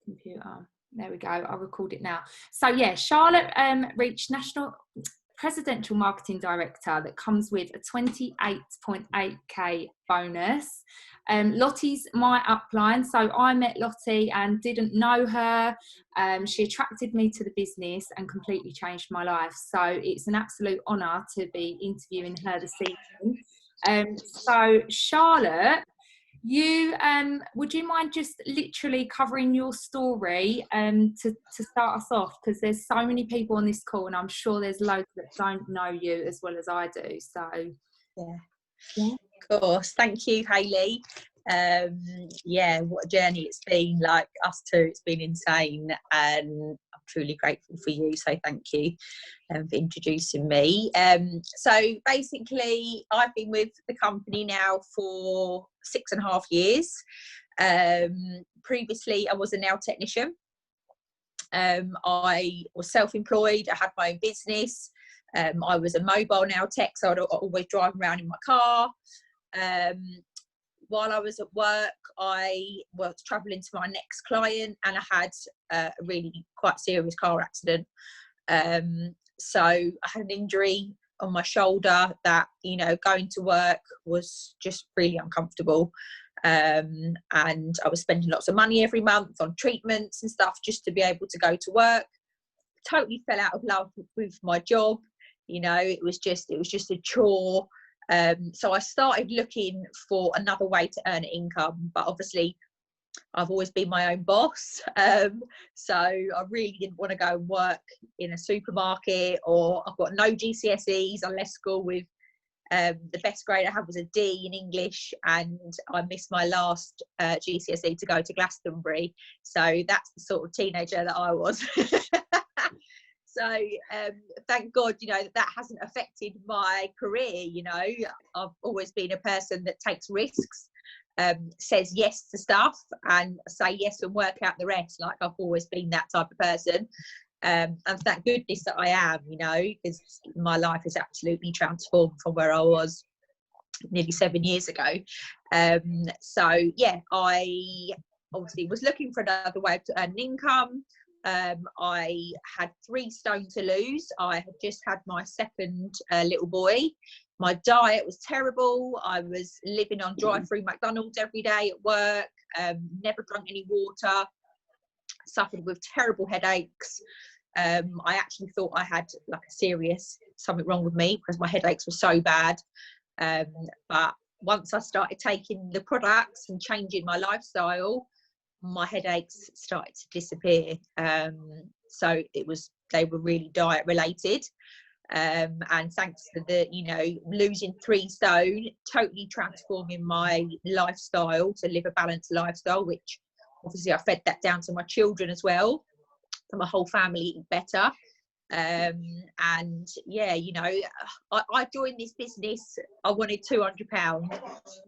Computer. There we go. I'll record it now. So yeah, Charlotte reached National Presidential Marketing Director that comes with a 28.8k bonus. Lottie's my upline, so I met Lottie and didn't know her. She attracted me to the business and completely changed my life. So it's an absolute honour to be interviewing her this evening. So Charlotte, you would you mind just literally covering your story to start us off, because there's so many people on this call and I'm sure there's loads that don't know you as well as I do. So yeah, of course. Thank you, Hayley. Yeah, what a journey it's been. Like us two, it's been insane, and I'm truly grateful for you, so thank you for introducing me. So basically I've been with the company now for 6.5 years. Previously I was a nail technician. I was self-employed. I had my own business. I was a mobile nail tech, so I'd always drive around in my car. While I was at work, I was travelling to my next client, and I had a really quite serious car accident. So I had an injury on my shoulder that, you know, going to work was just really uncomfortable. And I was spending lots of money every month on treatments and stuff just to be able to go to work. Totally fell out of love with my job. You know, it was just a chore. So I started looking for another way to earn income, but obviously I've always been my own boss. So I really didn't want to go and work in a supermarket, or I've got no GCSEs. I left school with the best grade I had was a D in English, and I missed my last GCSE to go to Glastonbury. So that's the sort of teenager that I was. So thank God, you know, that hasn't affected my career. You know, I've always been a person that takes risks, says yes to stuff, and say yes and work out the rest. Like, I've always been that type of person. And thank goodness that I am, you know, because my life is absolutely transformed from where I was nearly 7 years ago. So yeah, I obviously was looking for another way to earn income. I had 3 stone to lose. I had just had my second little boy. My diet was terrible. I was living on drive-through McDonald's every day at work, never drank any water, suffered with terrible headaches. I actually thought I had like a serious something wrong with me because my headaches were so bad. But once I started taking the products and changing my lifestyle, my headaches started to disappear. So they were really diet related. And thanks to the, you know, losing 3 stone, totally transforming my lifestyle to live a balanced lifestyle, which obviously I fed that down to my children as well, for my whole family eating better. And yeah, you know, I joined this business, I wanted £200.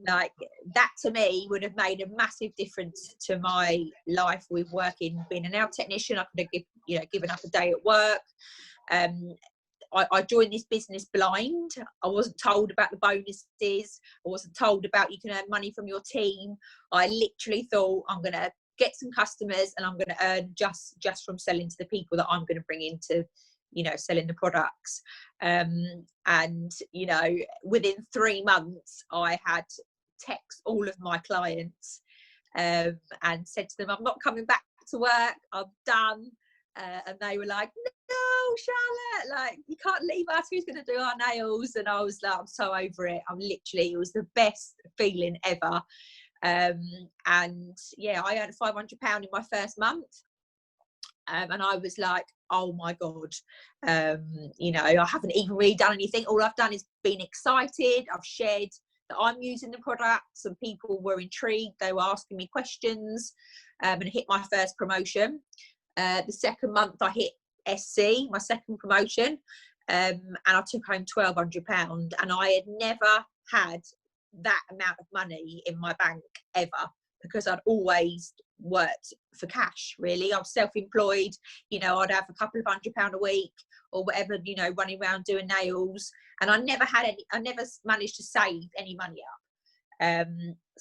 Like, that to me would have made a massive difference to my life with working, being a nail technician. I could have given up a day at work. I joined this business blind. I wasn't told about the bonuses. I wasn't told about you can earn money from your team. I literally thought, I'm going to get some customers and I'm going to earn just from selling to the people that I'm going to bring into, you know, selling the products. And, you know, within 3 months, I had text all of my clients and said to them, I'm not coming back to work. I'm done. And they were like, no, Charlotte, like, you can't leave us. Who's going to do our nails? And I was like, I'm so over it. It was the best feeling ever. And yeah, I earned £500 in my first month. And I was like, oh my God, you know, I haven't even really done anything. All I've done is been excited. I've shared that I'm using the products and people were intrigued. They were asking me questions, and hit my first promotion. The second month I hit SC, my second promotion, and I took home £1,200, and I had never had that amount of money in my bank ever, because I'd always worked for cash, really. I was self-employed, you know, I'd have a couple of £100 a week or whatever, you know, running around doing nails, and I never managed to save any money up.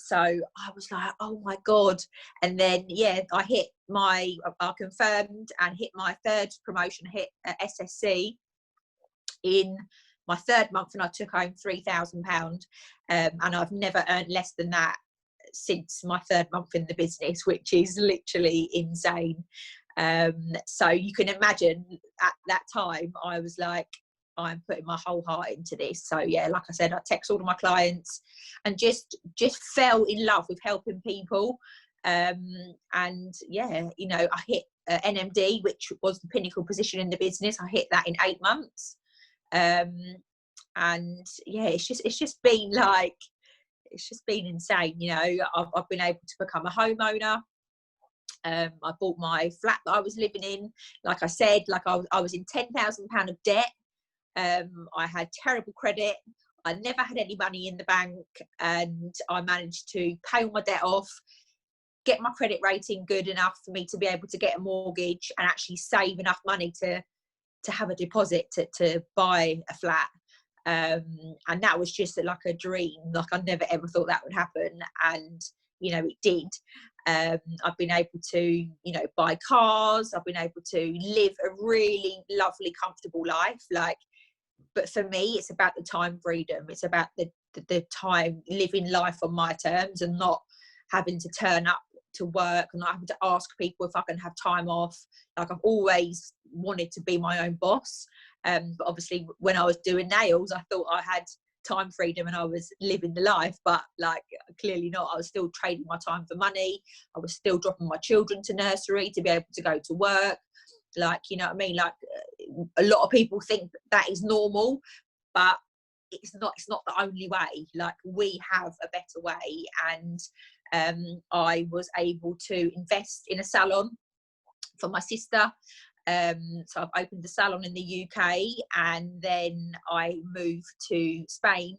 So I was like, oh my God. And then, yeah, I confirmed and hit my third promotion, hit SSC in my third month, and I took home £3,000. And I've never earned less than that since my third month in the business, which is literally insane. So you can imagine at that time, I was like, I'm putting my whole heart into this. So yeah, like I said, I text all of my clients and just fell in love with helping people. And yeah, you know, I hit NMD, which was the pinnacle position in the business. I hit that in 8 months. And yeah, it's just been like, it's just been insane. You know, I've been able to become a homeowner. I bought my flat that I was living in. Like I said, like I was in £10,000 of debt. I had terrible credit. I never had any money in the bank, and I managed to pay all my debt off, get my credit rating good enough for me to be able to get a mortgage and actually save enough money to have a deposit to buy a flat. And that was just like a dream. Like I never ever thought that would happen, and you know, it did. I've been able to, you know, buy cars. I've been able to live a really lovely, comfortable life. Like, but for me, it's about the time freedom. It's about the time living life on my terms, and not having to turn up to work and not having to ask people if I can have time off. Like, I've always wanted to be my own boss. But obviously when I was doing nails, I thought I had time freedom and I was living the life, but like clearly not. I was still trading my time for money. I was still dropping my children to nursery to be able to go to work. Like, you know what I mean? Like, a lot of people think that is normal, but it's not the only way. Like, we have a better way. And I was able to invest in a salon for my sister. So I've opened a salon in the UK, and then I moved to Spain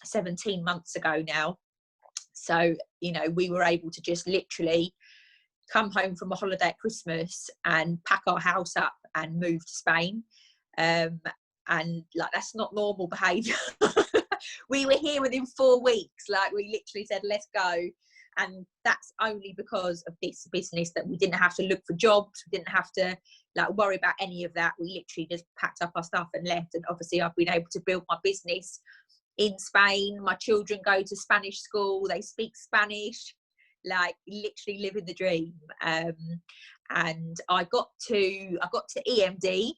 17 months ago now. So, you know, we were able to just literally come home from a holiday at Christmas and pack our house up and move to Spain. And like, that's not normal behaviour. We were here within 4 weeks. Like, we literally said, let's go. And that's only because of this business, that we didn't have to look for jobs. We didn't have to like worry about any of that. We literally just packed up our stuff and left. And obviously I've been able to build my business in Spain. My children go to Spanish school. They speak Spanish, like literally living the dream. And I got to EMD,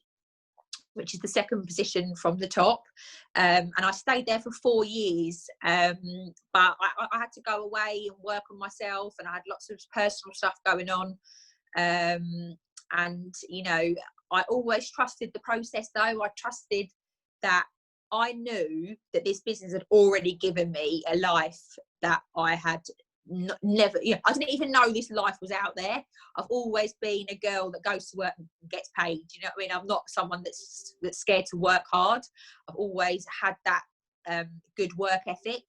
which is the second position from the top. And I stayed there for 4 years. But I had to go away and work on myself, and I had lots of personal stuff going on. And, you know, I always trusted the process though. I trusted that I knew that this business had already given me a life that I had never, you know, I didn't even know this life was out there. I've always been a girl that goes to work and gets paid. You know what I mean? I'm not someone that's scared to work hard. I've always had that good work ethic.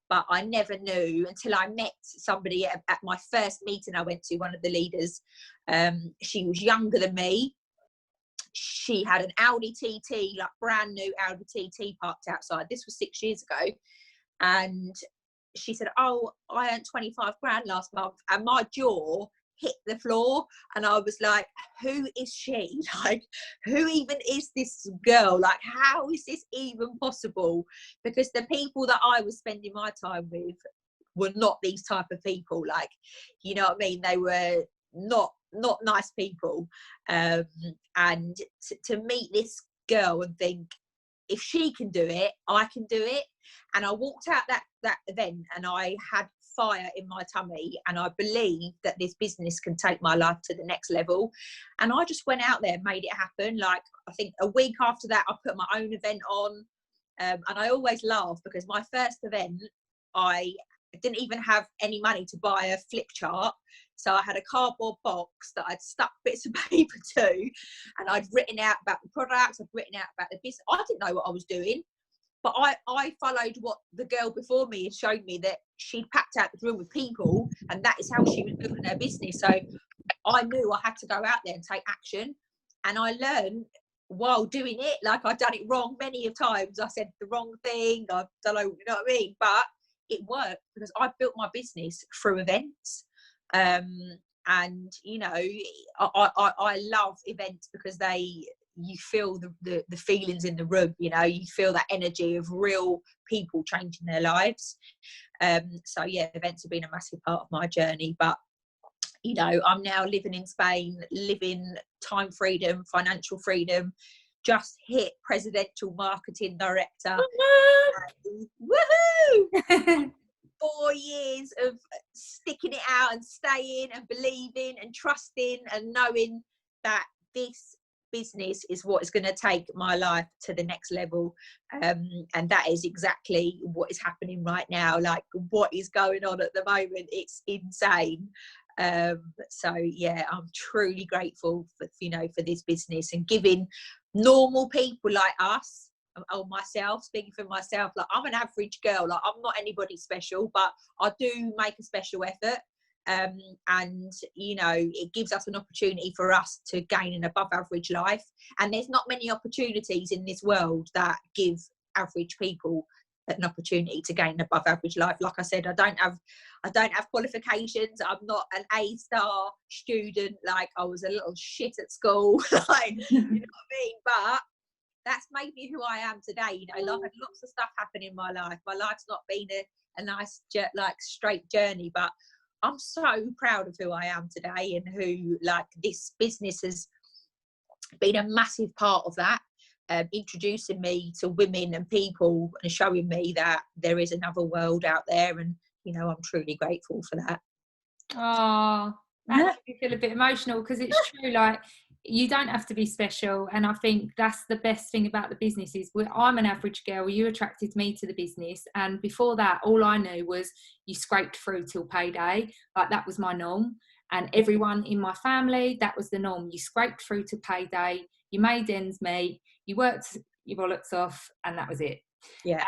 But I never knew until I met somebody at my first meeting I went to, one of the leaders. She was younger than me. She had an Audi TT, like brand new Audi TT, parked outside. This was 6 years ago. And she said, oh, I earned 25 grand last month. And my jaw hit the floor. And I was like, who is she? Like, who even is this girl? Like, how is this even possible? Because the people that I was spending my time with were not these type of people. Like, you know what I mean? They were not nice people. And to meet this girl and think, if she can do it, I can do it. And I walked out that event and I had fire in my tummy, and I believed that this business can take my life to the next level. And I just went out there and made it happen. Like, I think a week after that, I put my own event on. And I always laugh because my first event, I didn't even have any money to buy a flip chart. So I had a cardboard box that I'd stuck bits of paper to, and I'd written out about the products, I'd written out about the business. I didn't know what I was doing, but I followed what the girl before me had showed me, that she'd packed out the room with people, and that is how she was building her business. So I knew I had to go out there and take action. And I learned while doing it. Like, I'd done it wrong many of times. I said the wrong thing. I've done, you know what I mean? But it worked because I built my business through events. And you know, I love events because you feel the feelings in the room, you know, you feel that energy of real people changing their lives. So yeah, events have been a massive part of my journey. But you know, I'm now living in Spain, living time freedom, financial freedom, just hit presidential marketing director. Woohoo! 4 years of sticking it out and staying and believing and trusting and knowing that this business is what is going to take my life to the next level. And that is exactly what is happening right now. Like, what is going on at the moment, it's insane. So yeah, I'm truly grateful for, you know, for this business and giving normal people like us, or myself, speaking for myself, like, I'm an average girl, like, I'm not anybody special, but I do make a special effort. And you know, it gives us an opportunity for us to gain an above average life, and there's not many opportunities in this world that give average people an opportunity to gain an above average life. Like I said, I don't have qualifications, I'm not an A-star student, like, I was a little shit at school, like, you know what I mean, but that's made me who I am today. You know, I've had lots of stuff happen in my life. My life's not been a nice, like, straight journey, but I'm so proud of who I am today, and who, like, this business has been a massive part of that, introducing me to women and people and showing me that there is another world out there. And, you know, I'm truly grateful for that. Oh, that makes me feel a bit emotional, because it's true, like, you don't have to be special, and I think that's the best thing about the business is I'm an average girl, you attracted me to the business, and before that all I knew was you scraped through till payday, like, that was my norm, and everyone in my family, that was the norm. You scraped through to payday, you made ends meet, you worked your bollocks off, and that was it. Yeah.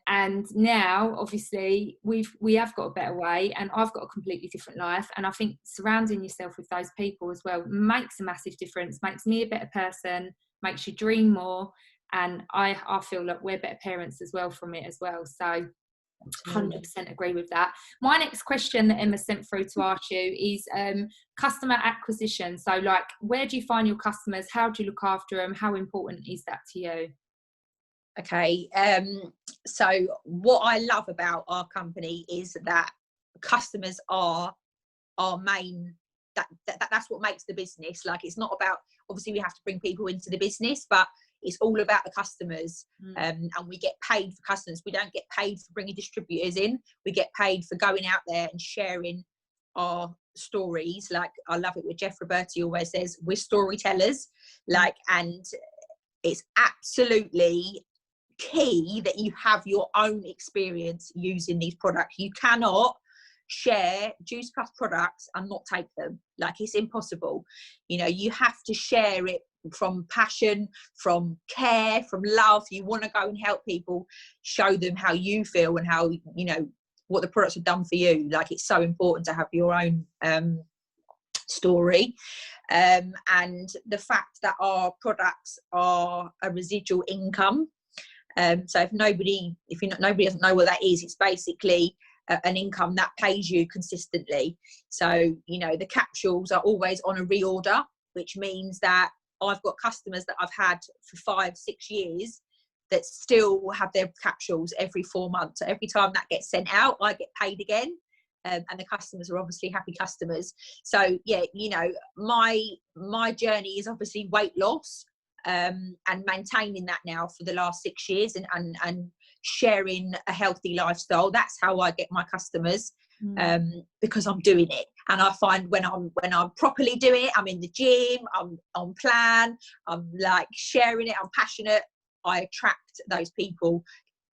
And now obviously we have got a better way, and I've got a completely different life, and I think surrounding yourself with those people as well makes a massive difference, makes me a better person, makes you dream more, and I feel like we're better parents as well from it as well. So 100% agree with that. My next question that Emma sent through to ask you is customer acquisition. So, like, where do you find your customers? How do you look after them? How important is that to you? Okay, so what I love about our company is that customers are our main, that's what makes the business. Like, it's not about, obviously we have to bring people into the business, but it's all about the customers. And we get paid for customers. We don't get paid for bringing distributors in. We get paid for going out there and sharing our stories. Like, I love it what Jeff Roberti always says, we're storytellers. Like, and it's absolutely key that you have your own experience using these products. You cannot share Juice Plus products and not take them. Like, it's impossible. You know, you have to share it from passion, from care, from love. You want to go and help people, show them how you feel and how, you know, what the products have done for you. Like, it's so important to have your own story. And the fact that our products are a residual income. So if nobody doesn't know what that is, it's basically an income that pays you consistently. So, you know, the capsules are always on a reorder, which means that I've got customers that I've had for 5-6 years that still have their capsules every 4 months. So every time that gets sent out, I get paid again. And the customers are obviously happy customers. So yeah, you know, my journey is obviously weight loss. And maintaining that now for the last 6 years, and sharing a healthy lifestyle. That's how I get my customers, because I'm doing it. And I find when I'm properly doing it, I'm in the gym, I'm on plan, I'm like sharing it, I'm passionate, I attract those people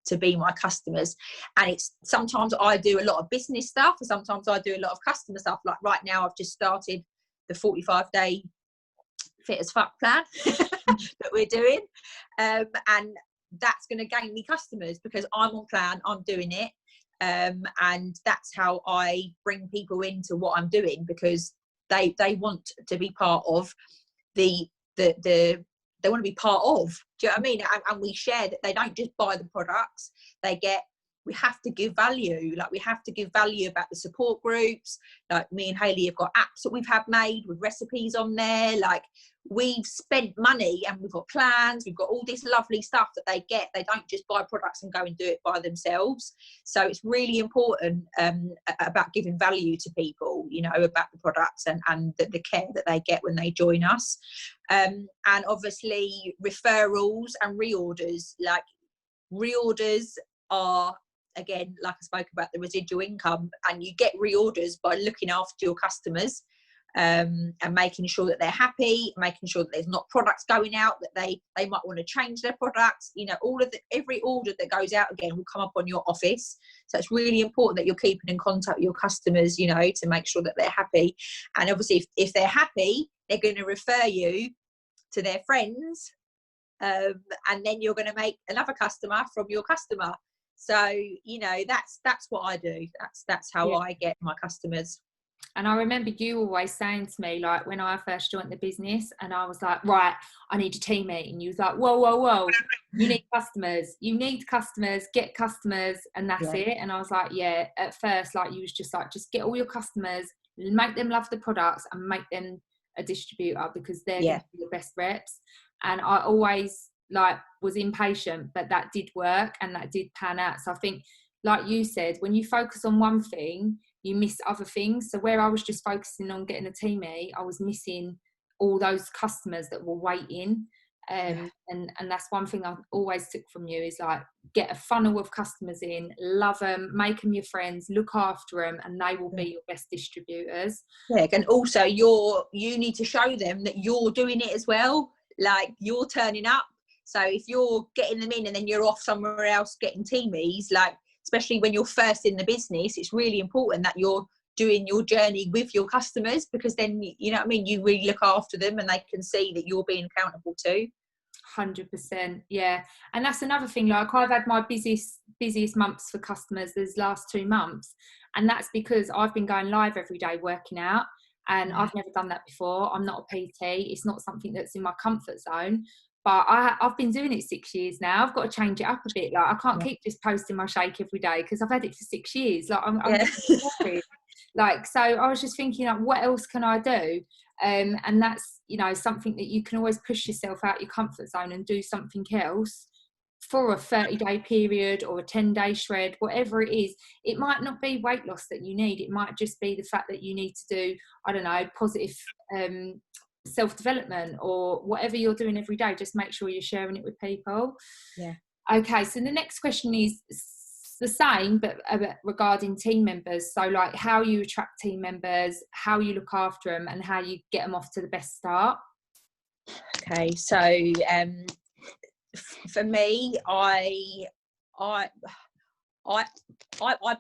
to be my customers. And it's sometimes I do a lot of business stuff, and sometimes I do a lot of customer stuff. Like right now, I've just started the 45-day fit as fuck plan that we're doing, and that's going to gain me customers because I'm on plan, I'm doing it, and that's how I bring people into what I'm doing, because they want to be part of they want to be part of. Do you know what I mean? And we share that they don't just buy the products, they get we have to give value. Like, we have to give value about the support groups. Like, me and Hayley have got apps that we've had made with recipes on there. Like, we've spent money and we've got plans. We've got all this lovely stuff that they get. They don't just buy products and go and do it by themselves. So it's really important about giving value to people, you know, about the products and the care that they get when they join us. And obviously referrals and reorders. Like, reorders are, again, like I spoke about, the residual income, and you get reorders by looking after your customers, and making sure that they're happy, making sure that there's not products going out that they might want to change their products. You know, every order that goes out again will come up on your office. So it's really important that you're keeping in contact with your customers, you know, to make sure that they're happy. And obviously if they're happy, they're going to refer you to their friends, and then you're going to make another customer from your customer. So, you know, that's what I do. That's how I get my customers. And I remember you always saying to me, like, when I first joined the business, and I was like, right, I need a team meeting. You was like, whoa, you need customers, get customers, and that's it. And I was like, yeah, at first, like, you was just like, just get all your customers, make them love the products, and make them a distributor, because they're going to be the best reps. And I always, like, was impatient, but that did work and that did pan out. So I think, like you said, when you focus on one thing, you miss other things. So where I was just focusing on getting a teammate, I was missing all those customers that were waiting. And that's one thing I always took from you, is like, get a funnel of customers in, love them, make them your friends, look after them, and they will be your best distributors. Yeah, and also you need to show them that you're doing it as well. Like, you're turning up. So if you're getting them in and then you're off somewhere else getting teamies, like, especially when you're first in the business, it's really important that you're doing your journey with your customers, because then, you know what I mean, you really look after them and they can see that you're being accountable too. 100%, yeah. And that's another thing, like, I've had my busiest months for customers these last 2 months, and that's because I've been going live every day working out, and I've never done that before. I'm not a PT, it's not something that's in my comfort zone, but I've been doing it 6 years now. I've got to change it up a bit. Like, I can't keep just posting my shake every day, because I've had it for 6 years. Like, I'm getting bored. Like, so I was just thinking, like, what else can I do? And that's, you know, something that you can always push yourself out your comfort zone and do something else for a 30-day period or a 10-day shred, whatever it is. It might not be weight loss that you need. It might just be the fact that you need to do, I don't know, positive self-development, or whatever you're doing every day. Just make sure you're sharing it with people. Okay, so the next question is the same, but regarding team members. So, like, how you attract team members, how you look after them, and how you get them off to the best start. Okay, so for me, I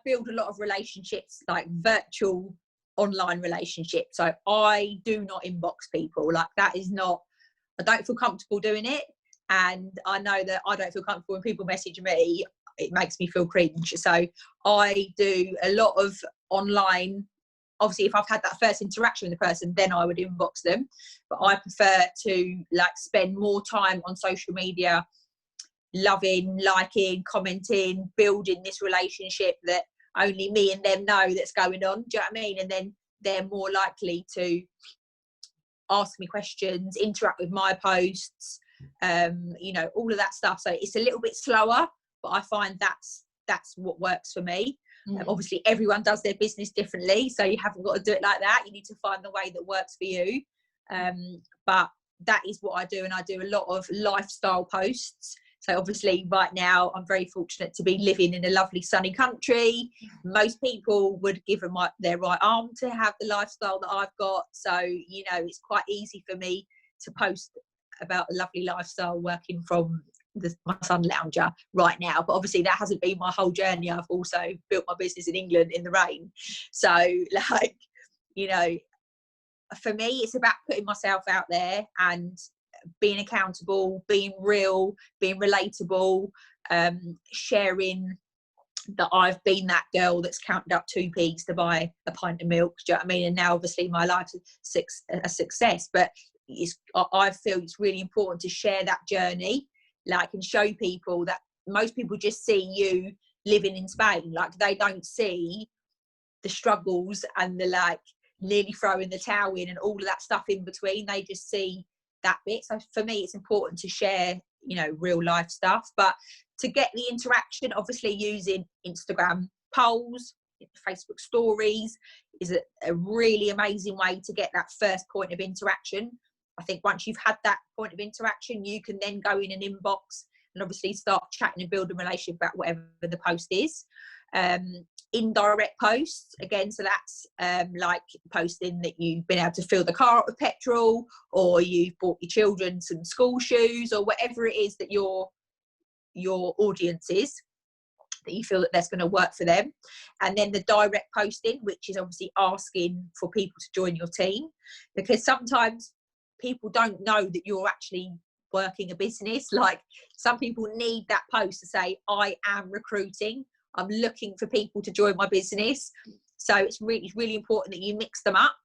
build a lot of relationships, like virtual online relationships. So I do not inbox people. Like, that is not, I don't feel comfortable doing it, and I know that I don't feel comfortable when people message me. It makes me feel cringe. So I do a lot of online. Obviously, if I've had that first interaction with the person, then I would inbox them. But I prefer to, like, spend more time on social media, loving, liking, commenting, building this relationship that only me and them know that's going on. Do you know what I mean? And then they're more likely to ask me questions, interact with my posts, you know, all of that stuff. So it's a little bit slower, but I find that's what works for me. Obviously, everyone does their business differently, so you haven't got to do it like that. You need to find the way that works for you. But that is what I do, and I do a lot of lifestyle posts. So obviously, right now, I'm very fortunate to be living in a lovely sunny country. Most people would give them their right arm to have the lifestyle that I've got. So, you know, it's quite easy for me to post about a lovely lifestyle working from my sun lounger right now. But obviously that hasn't been my whole journey. I've also built my business in England in the rain. So, like, you know, for me, it's about putting myself out there and being accountable, being real, being relatable, sharing that I've been that girl that's counted up 2p's to buy a pint of milk. Do you know what I mean? And now obviously my life's a success, but I feel it's really important to share that journey, like, and show people that most people just see you living in Spain. Like, they don't see the struggles and the like nearly throwing the towel in and all of that stuff in between. They just see that bit. So for me, it's important to share, you know, real life stuff, but to get the interaction, obviously using Instagram polls, Facebook stories is a really amazing way to get that first point of interaction. I think once you've had that point of interaction, you can then go in an inbox and obviously start chatting and build a relationship about whatever the post is. Indirect posts, again, so that's like posting that you've been able to fill the car up with petrol, or you've bought your children some school shoes, or whatever it is that your audience is, that you feel that that's going to work for them. And then the direct posting, which is obviously asking for people to join your team, because sometimes people don't know that you're actually working a business. Like, some people need that post to say, I am recruiting, I'm looking for people to join my business. So it's really important that you mix them up,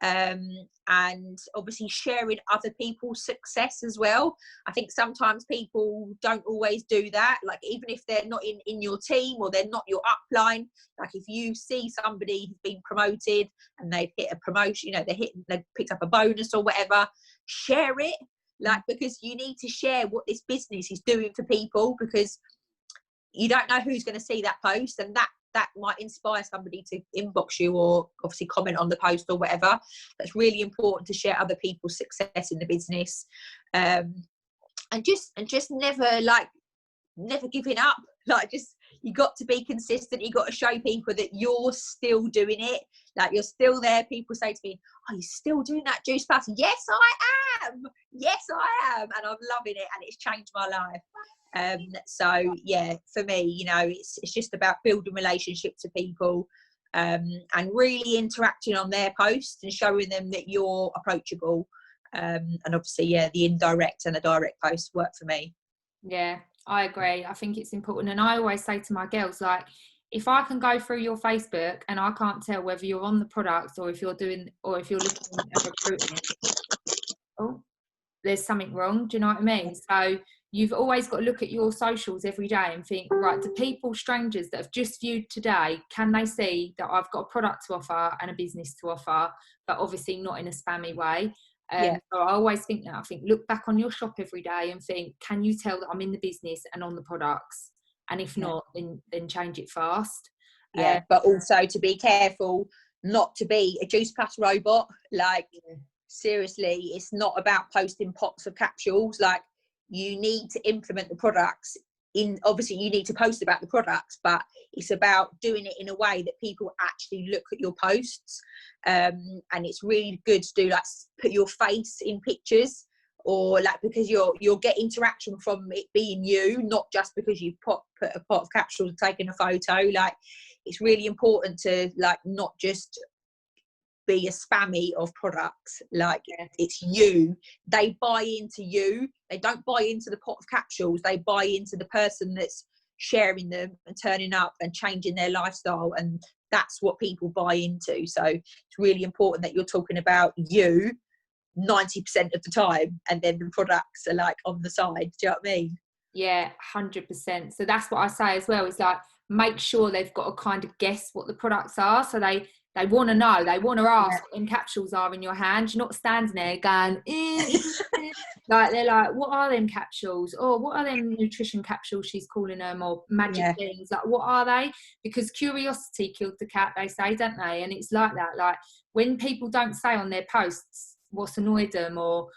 and obviously sharing other people's success as well. I think sometimes people don't always do that. Like, even if they're not in your team, or they're not your upline, like if you see somebody who's been promoted and they've hit a promotion, you know, they've picked up a bonus or whatever, share it. Like, because you need to share what this business is doing for people, because you don't know who's going to see that post, and that might inspire somebody to inbox you or obviously comment on the post or whatever. That's really important, to share other people's success in the business, and just never giving up. Like, just, you got to be consistent. You got to show people that you're still doing it, like you're still there. People say to me, are you still doing that juice pass? Yes I am, and I'm loving it, and it's changed my life. So yeah, for me, you know, it's just about building relationships with people, and really interacting on their posts and showing them that you're approachable, and obviously, yeah, the indirect and the direct posts work for me. Yeah, I agree. I think it's important, and I always say to my girls, like, if I can go through your Facebook and I can't tell whether you're on the product or if you're looking at recruiting, oh, there's something wrong. Do you know what I mean? So you've always got to look at your socials every day and think, right, do people, strangers that have just viewed today, can they see that I've got a product to offer and a business to offer, but obviously not in a spammy way? So I always think that. I think, look back on your shop every day and think, can you tell that I'm in the business and on the products? And if not, then change it fast. But also to be careful not to be a juice plus robot. Like, seriously, it's not about posting pots of capsules. Like, you need to implement the products in, obviously you need to post about the products, but it's about doing it in a way that people actually look at your posts, and it's really good to do, like, put your face in pictures, or like, because you'll get interaction from it being you, not just because you put a pot of capsules and taken a photo. Like, it's really important to, like, not just be a spammy of products. Like, it's you. They buy into you. They don't buy into the pot of capsules. They buy into the person that's sharing them and turning up and changing their lifestyle, and that's what people buy into. So it's really important that you're talking about you 90% of the time, and then the products are like on the side. Do you know what I mean? Yeah, 100%. So that's what I say as well, is like, make sure they've got to kind of guess what the products are. So they want to know, they want to ask what them capsules are in your hand. You're not standing there going, like, they're like, what are them capsules? Or what are them nutrition capsules she's calling them, or magic things? Like, what are they? Because curiosity killed the cat, they say, don't they? And it's like that. Like, when people don't say on their posts what's annoyed them, or,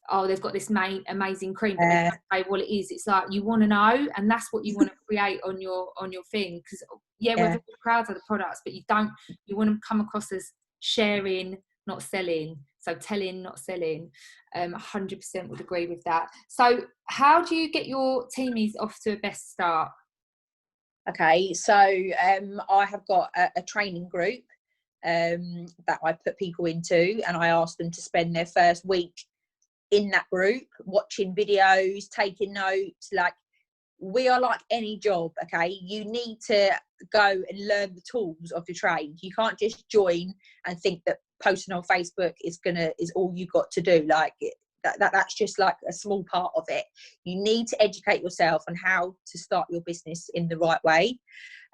oh, they've got this amazing cream, but they don't say what it is. It's like, you want to know, and that's what you want to create on your thing. Because we're very proud of the products, but you want to come across as sharing, not selling. So telling, not selling. 100% would agree with that. So how do you get your teamies off to a best start? Okay, so I have got a training group that I put people into, and I ask them to spend their first week in that group, watching videos, taking notes. Like, we are like any job, okay? You need to go and learn the tools of your trade. You can't just join and think that posting on Facebook is all you got to do. Like, that's just like a small part of it. You need to educate yourself on how to start your business in the right way.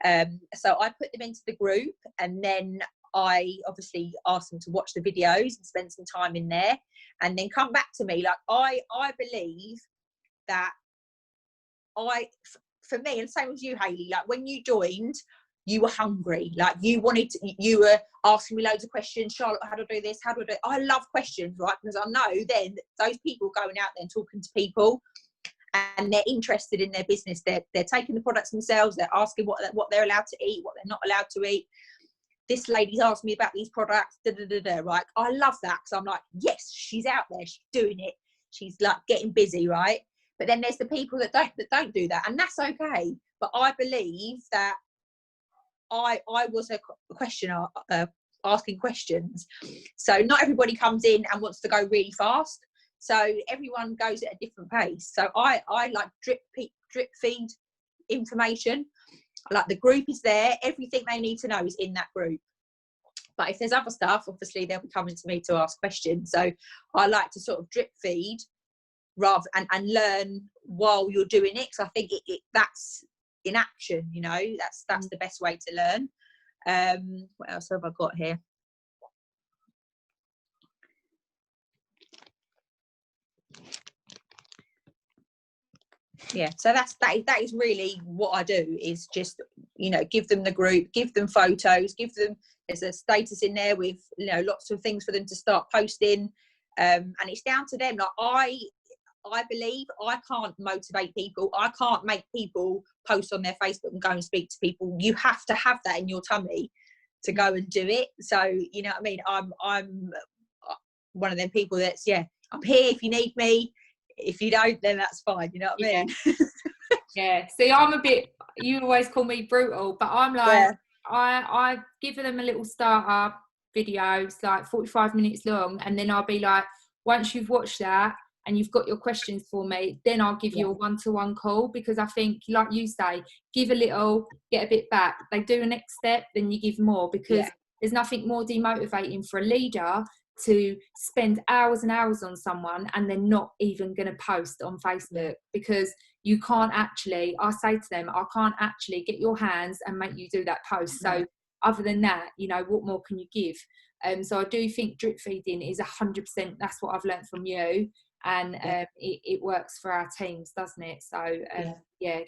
So I put them into the group, and then I obviously asked them to watch the videos and spend some time in there, and then come back to me. Like I believe that for me, and same as you, Hayley, like when you joined, you were hungry, like you were asking me loads of questions. Charlotte, how do I do this? How do I do it? I love questions, right? Because I know then those people going out there and talking to people, and they're interested in their business. They're taking the products themselves. They're asking what they're allowed to eat, what they're not allowed to eat. This lady's asked me about these products, right? I love that, because I'm like, yes, she's out there, she's doing it, she's like getting busy, right? But then there's the people that don't do that, and that's okay. But I believe that I was a questioner, asking questions. So not everybody comes in and wants to go really fast. So everyone goes at a different pace. So I like drip feed information. Like the group is there, everything they need to know is in that group. But if there's other stuff, obviously they'll be coming to me to ask questions. So I like to sort of drip feed rather and learn while you're doing it. So I think that's in action, you know, that's the best way to learn. What else have I got here? Yeah, so that is really what I do, is just, you know, give them the group, give them photos, there's a status in there with, you know, lots of things for them to start posting, and it's down to them. Like I believe I can't motivate people, I can't make people post on their Facebook and go and speak to people. You have to have that in your tummy to go and do it. So you know what I mean, I'm one of them people that's, yeah, I'm here if you need me. If you don't, then that's fine. You know what I mean? Yeah. See, I'm a bit, you always call me brutal, but I'm like, yeah. I give them a little starter video. It's like 45 minutes long. And then I'll be like, once you've watched that and you've got your questions for me, then I'll give you a one-to-one call, because I think, like you say, give a little, get a bit back. They do a next step, then you give more, because there's nothing more demotivating for a leader to spend hours and hours on someone and they're not even going to post on Facebook, because you can't actually, I say to them, I can't actually get your hands and make you do that post. So other than that, you know, what more can you give? So I do think drip feeding is 100%, that's what I've learned from you, and it works for our teams, doesn't it? So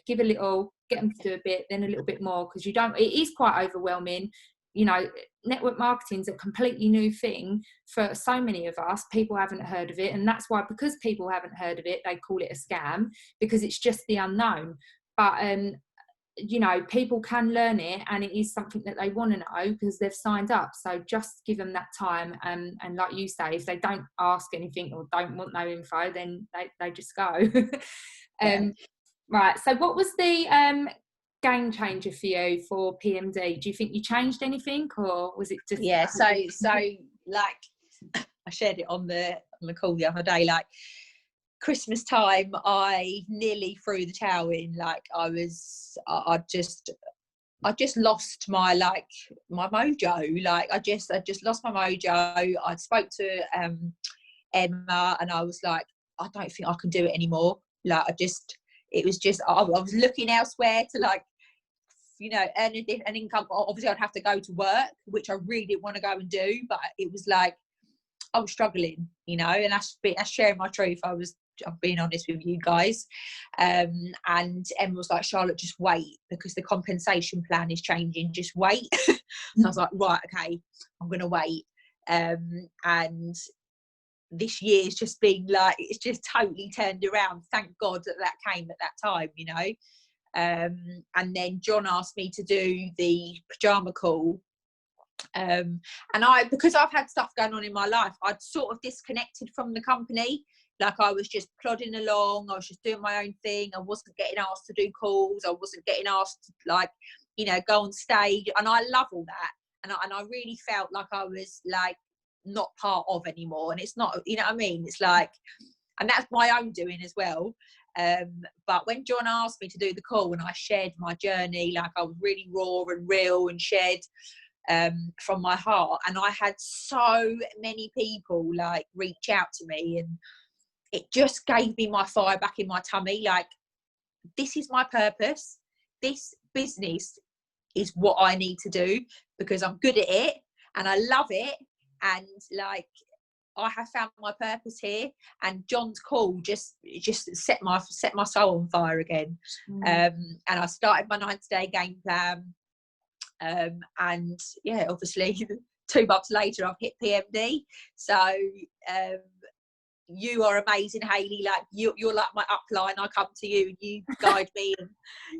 give a little, get them to do a bit, then a little bit more, because it is quite overwhelming. You know, network marketing is a completely new thing for so many of us. People haven't heard of it, and that's why, because people haven't heard of it, they call it a scam, because it's just the unknown. But you know, people can learn it, and it is something that they want to know because they've signed up. So just give them that time, and like you say, if they don't ask anything or don't want no info, then they just go. Right, so what was the game changer for you for PMD? Do you think you changed anything, or was it just so like I shared it on the call the other day, like Christmas time I nearly threw the towel in. Like I just lost my my mojo. Like I just lost my mojo. I spoke to Emma and I was like, I don't think I can do it anymore. Like I was looking elsewhere to, like, you know, earn an income. Obviously I'd have to go to work, which I really didn't want to go and do, but it was like I was struggling, you know, and that's sharing my truth. I'm being honest with you guys. And Emma was like, Charlotte, just wait, because the compensation plan is changing, just wait. So I was like, right, okay, I'm gonna wait. And this year's just been like, it's just totally turned around. Thank God that came at that time, you know. And then John asked me to do the pajama call, and because I've had stuff going on in my life, I'd sort of disconnected from the company. Like I was just plodding along, I was just doing my own thing, I wasn't getting asked to do calls, I wasn't getting asked to, like, you know, go on stage, and I love all that, and I really felt like I was like not part of anymore. And it's not, you know what I mean, it's like, and that's my own doing as well. But when John asked me to do the call and I shared my journey, like I was really raw and real and shared from my heart, and I had so many people like reach out to me, and it just gave me my fire back in my tummy. Like, this is my purpose. This business is what I need to do because I'm good at it and I love it. And like, I have found my purpose here. And John's call just set my soul on fire again. And I started my 90-day game plan. And yeah, obviously 2 months later I've hit PMD. So you are amazing, Hayley. Like, you're like my upline. I come to you and you guide me, and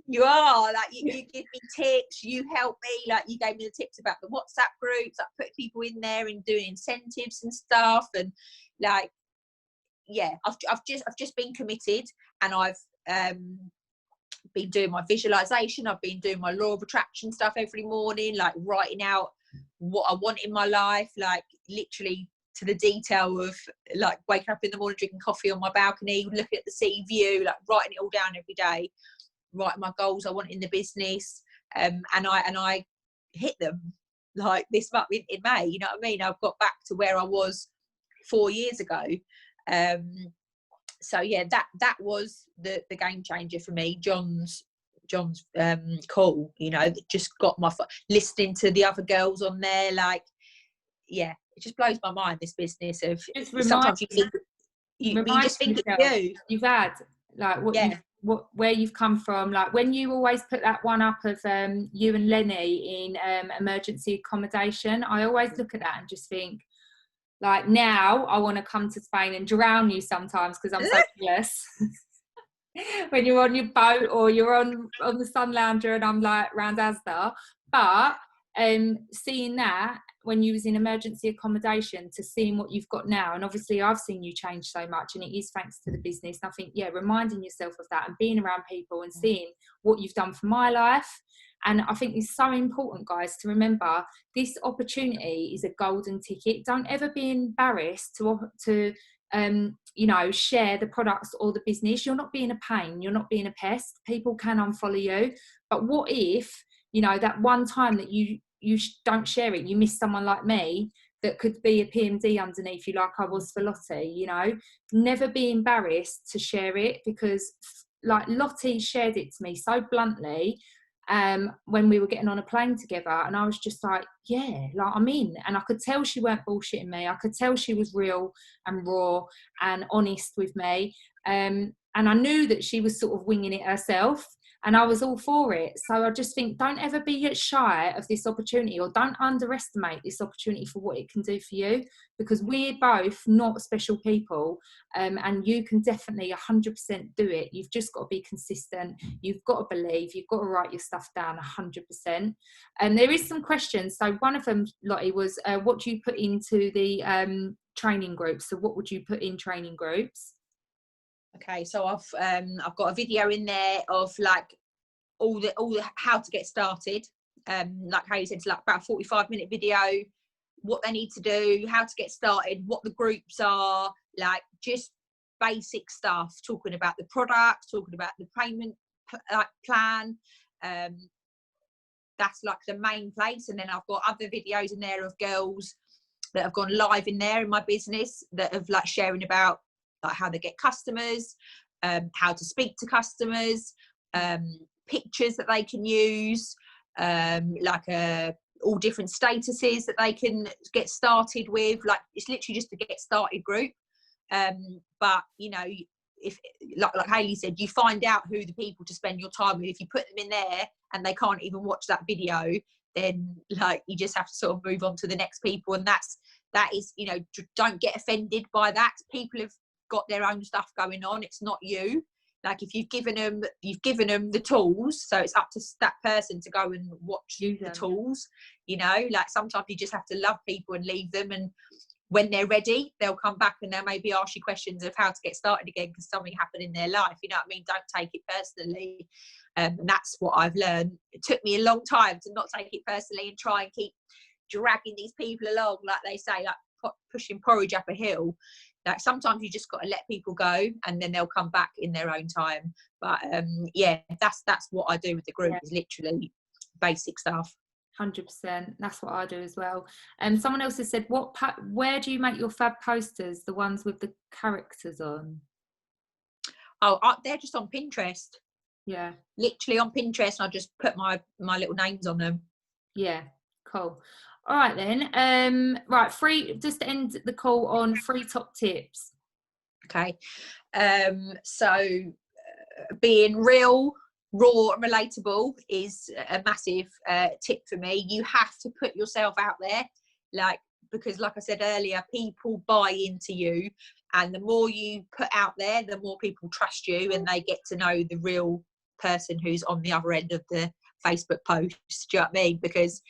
you are like, you give me tips, you help me. Like, you gave me the tips about the WhatsApp groups, like putting people in there and doing incentives and stuff. And like, yeah, I've just been committed, and I've been doing my visualization. I've been doing my law of attraction stuff every morning, like writing out what I want in my life, like literally to the detail of like waking up in the morning, drinking coffee on my balcony, looking at the sea view, like writing it all down every day, writing my goals I want in the business. And I hit them like this month in May, you know what I mean? I've got back to where I was 4 years ago. So yeah, that was the game changer for me. John's call, you know, that just got my listening to the other girls on there. Like, yeah, it just blows my mind, this business of sometimes you think you just think it's you. You've had like where you've come from. Like when you always put that one up of you and Lenny in emergency accommodation, I always look at that and just think, like, now I want to come to Spain and drown you sometimes because I'm so jealous. When you're on your boat or you're on the Sun Lounger and I'm like round Asda. But seeing that when you was in emergency accommodation to seeing what you've got now, and obviously I've seen you change so much, and it is thanks to the business. And I think, yeah, reminding yourself of that and being around people and seeing what you've done for my life. And I think it's so important, guys, to remember this opportunity is a golden ticket. Don't ever be embarrassed to you know, share the products or the business. You're not being a pain. You're not being a pest. People can unfollow you. But what if, you know, that one time that you don't share it, you miss someone like me that could be a PMD underneath you, like I was for Lottie, you know? Never be embarrassed to share it, because like Lottie shared it to me so bluntly when we were getting on a plane together, and I was just like, yeah, like I'm in. And I could tell she weren't bullshitting me. I could tell she was real and raw and honest with me, and I knew that she was sort of winging it herself, and I was all for it. So I just think, don't ever be shy of this opportunity, or don't underestimate this opportunity for what it can do for you, because we're both not special people, and you can definitely 100% do it. You've just got to be consistent. You've got to believe. You've got to write your stuff down 100%. And there is some questions. So one of them, Lottie, was what do you put into the training groups? So what would you put in training groups? Okay, so I've got a video in there of like all the how to get started. Like Hayley said, it's like about a 45-minute video, what they need to do, how to get started, what the groups are, like just basic stuff, talking about the product, talking about the payment plan. That's like the main place. And then I've got other videos in there of girls that have gone live in there in my business that have like sharing about like how they get customers, how to speak to customers, pictures that they can use, like all different statuses that they can get started with. Like, it's literally just a get started group. But you know, if like Hayley said, you find out who the people to spend your time with. If you put them in there and they can't even watch that video, then like you just have to sort of move on to the next people. And that is, you know, don't get offended by that. People have got their own stuff going on. It's not you. Like, if you've given them the tools, so it's up to that person to go and watch the tools, you know. Like, sometimes you just have to love people and leave them, and when they're ready, they'll come back and they'll maybe ask you questions of how to get started again because something happened in their life, you know what I mean? Don't take it personally. And that's what I've learned. It took me a long time to not take it personally and try and keep dragging these people along, like they say, like pushing porridge up a hill. Like, sometimes you just got to let people go and then they'll come back in their own time. But yeah, that's what I do with the group, is literally basic stuff. 100%. That's what I do as well. Someone else has said, where do you make your fab posters? The ones with the characters on? Oh, they're just on Pinterest. Yeah. Literally on Pinterest. I just put my little names on them. Yeah. Cool. All right then. Right. Just to end the call on 3 top tips. Okay. So being real, raw and relatable is a massive tip for me. You have to put yourself out there, because like I said earlier, people buy into you, and the more you put out there, the more people trust you, and they get to know the real person who's on the other end of the Facebook post. Do you know what I mean? Because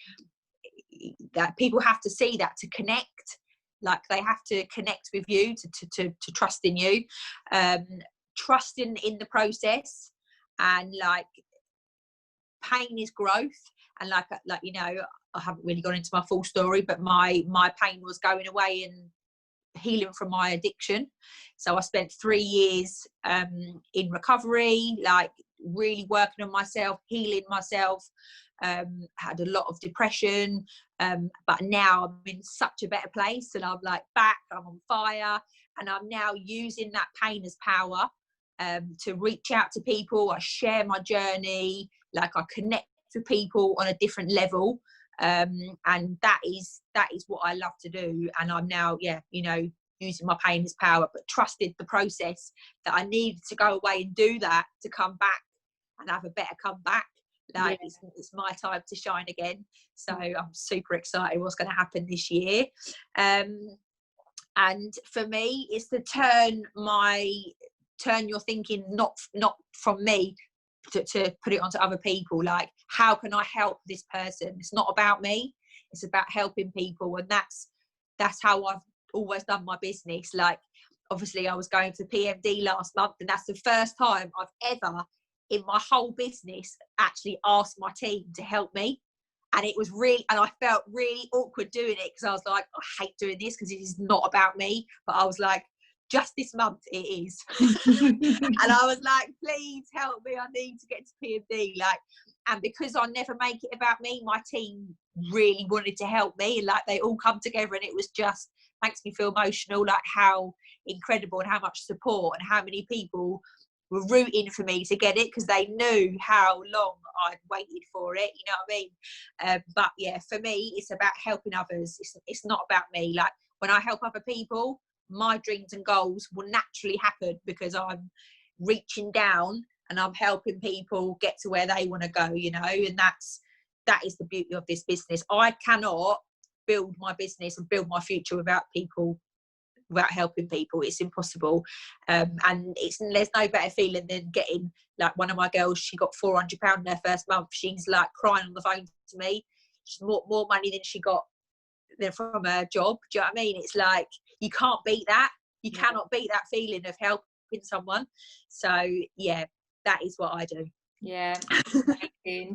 that people have to see that to connect. Like, they have to connect with you to trust in you, trusting in the process, and like, pain is growth. And like you know, I haven't really gone into my full story, but my pain was going away and healing from my addiction. So I spent 3 years in recovery, like really working on myself, healing myself. Had a lot of depression, but now I'm in such a better place, and I'm like back, I'm on fire, and I'm now using that pain as power to reach out to people. I share my journey, like I connect with people on a different level, and that is what I love to do. And I'm now, using my pain as power, but trusted the process that I needed to go away and do that, to come back and have a better comeback. Like, it's my time to shine again. So I'm super excited what's going to happen this year. And for me, it's to turn your thinking not from me to put it onto other people. Like, how can I help this person? It's not about me, it's about helping people. And that's how I've always done my business. Like, obviously I was going for PMD last month, and that's the first time I've ever in my whole business actually asked my team to help me. And it was really, and I felt really awkward doing it, because I was like, I hate doing this because it is not about me. But I was like, just this month it is. And I was like, please help me, I need to get to PMD. Like, and because I never make it about me, my team really wanted to help me, and like, they all come together, and it was just makes me feel emotional, like how incredible and how much support and how many people were rooting for me to get it, because they knew how long I'd waited for it, you know what I mean? But yeah, for me, it's about helping others. It's not about me. Like, when I help other people, my dreams and goals will naturally happen, because I'm reaching down and I'm helping people get to where they want to go, you know. And that is the beauty of this business. I cannot build my business and build my future without helping people. It's impossible. And there's no better feeling than getting, like, one of my girls, she got £400 in her first month. She's like crying on the phone to me. She's more money than she got from her job. Do you know what I mean? It's like, you can't beat that. You cannot beat that feeling of helping someone. So yeah, that is what I do. Yeah.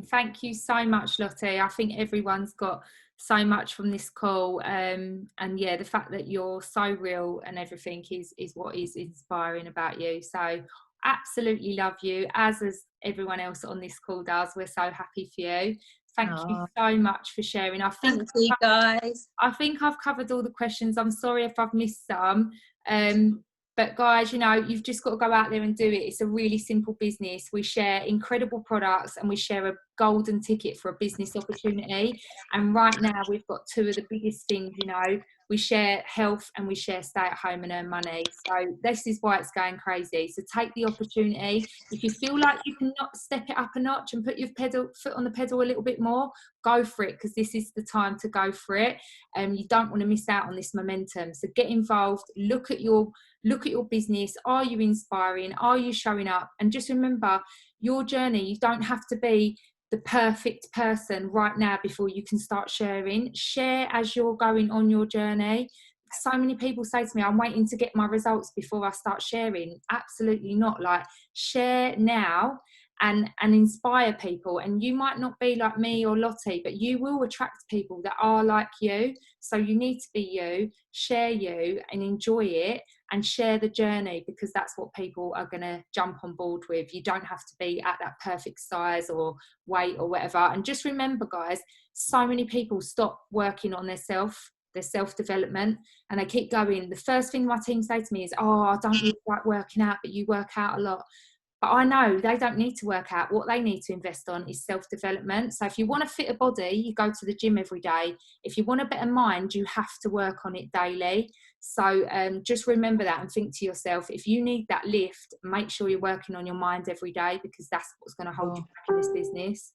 Thank you so much, Lottie. I think everyone's got so much from this call, and yeah, the fact that you're so real and everything is what is inspiring about you. So absolutely love you, as everyone else on this call does. We're so happy for you. Thank you so much for sharing. Thank you, guys. I think I've covered all the questions. I'm sorry if I've missed some. But guys, you know, you've just got to go out there and do it. It's a really simple business. We share incredible products, and we share a golden ticket for a business opportunity. And right now we've got 2 of the biggest things, you know. We share health and we share stay at home and earn money. So this is why it's going crazy. So take the opportunity. If you feel like you can step it up a notch and put your foot on the pedal a little bit more, go for it, because this is the time to go for it. You don't want to miss out on this momentum. So get involved, look at your business. Are you inspiring? Are you showing up? And just remember, your journey, you don't have to be the perfect person right now before you can start sharing. Share as you're going on your journey. So many people say to me, I'm waiting to get my results before I start sharing. Absolutely not. Like, share now, and inspire people. And you might not be like me or Lottie, but you will attract people that are like you. So you need to be you, share you, and enjoy it, and share the journey, because that's what people are going to jump on board with. You don't have to be at that perfect size or weight or whatever. And just remember, guys, so many people stop working on their self-development, and they keep going. The first thing my team say to me is, oh, I don't really like working out, but you work out a lot. But I know they don't need to work out. What they need to invest on is self-development. So if you want a fitter body, you go to the gym every day. If you want a better mind, you have to work on it daily. So just remember that, and think to yourself, if you need that lift, make sure you're working on your mind every day, because that's what's going to hold you back in this business.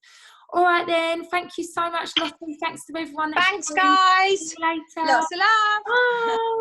All right then, thank you so much, Lottie. Thanks to everyone. Thanks, guys. See you later. Lots of love. Bye.